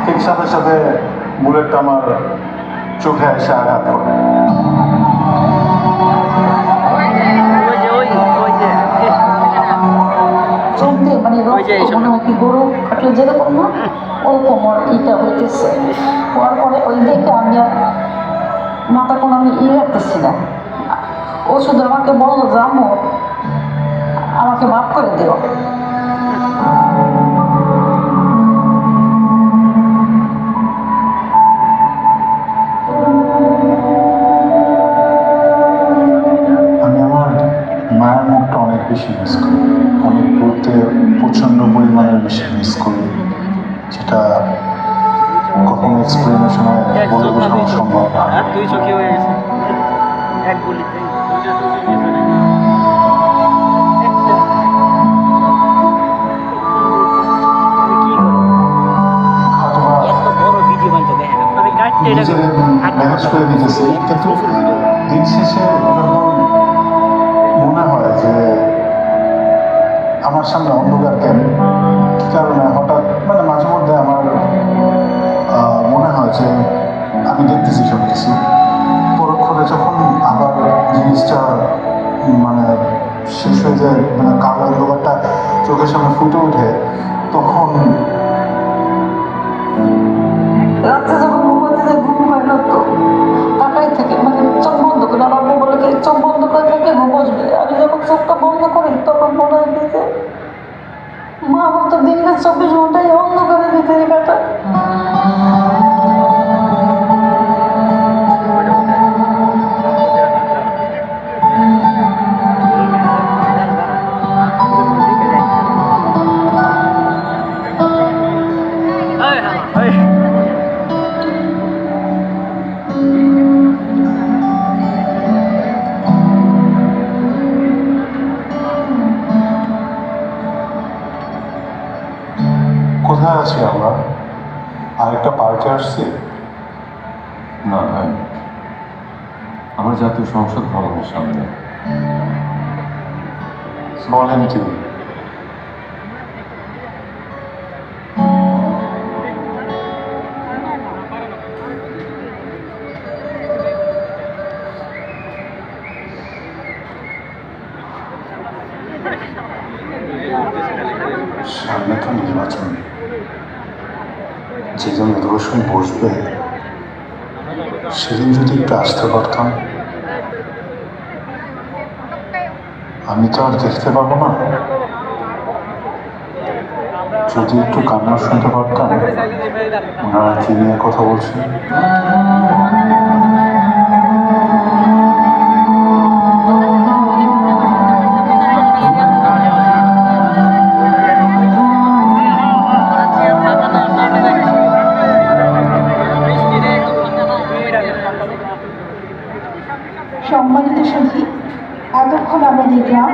ঠিক সাথে সাথে বুলেটটা আমার চোখে এসে আঘাত করে। চলতে মানে মনে হয় কি গরু কাটলে যেরকম না ওরকম ইটা হইতেছে। হওয়ার পরে ওই দেখে আমি আর মাথা কোনো আমি রাখতেছি না। ও শুধু আমাকে বললো যে আম্মু আমাকে মাফ করে দিও। আমি আমার মায়ের মুখটা অনেক বেশি মিস করি, অনেক বলতে প্রচণ্ড পরিমাণের বেশি মিস করি, যেটা কখনো এক্সপ্লেনেশনে বলে বোঝানো সম্ভব না। দুই চোখে হয়ে গেছে এক গুলিতে। ম্যানেজ করে দিতেছি, কিন্তু দিন শেষে যখন মনে হয় যে আমার সামনে অন্ধকার কেন, কি কারণে হঠাৎ মানে মাঝে মধ্যে আমার মনে হয় যে আমি দেখতেছি সব কিছু, পরক্ষণে যখন আবার জিনিসটা মানে শেষ হয়ে যায়, মানে কালো অন্ধকারটা চোখের সামনে ফুটে ওঠে, তখন রাত্রে যখন ঘুমাতে যায় ঘুম হয় না তো তাকাই থাকে, মানে চোখ বন্ধ করে আমার বলে চোখ বন্ধ করে থাকে ঘুম আসবে। আমি যখন চোখটা বন্ধ করি তখন মনে হয় যে মা আমার তো দিনটা 24 ঘন্টায় অন্ধকারের ভিতরে কাটা। কোথায় আছি আমরা? আরেকটা পার্কে আসছি? না ভাই, আমার জাতীয় সংসদ ভবনের সামনে। বলেন কি? সামনে তো নির্বাচন, যেদিন অধিবেশন বসবে সেদিন যদি একটু আসতে পারতাম। আমি তো আর দেখতে পাবো না, যদি একটু কান্না শুনতে পারতাম ওনারা কি নিয়ে কথা বলছেন। সম্মানিত সুধী, এতক্ষণ আমরা দেখলাম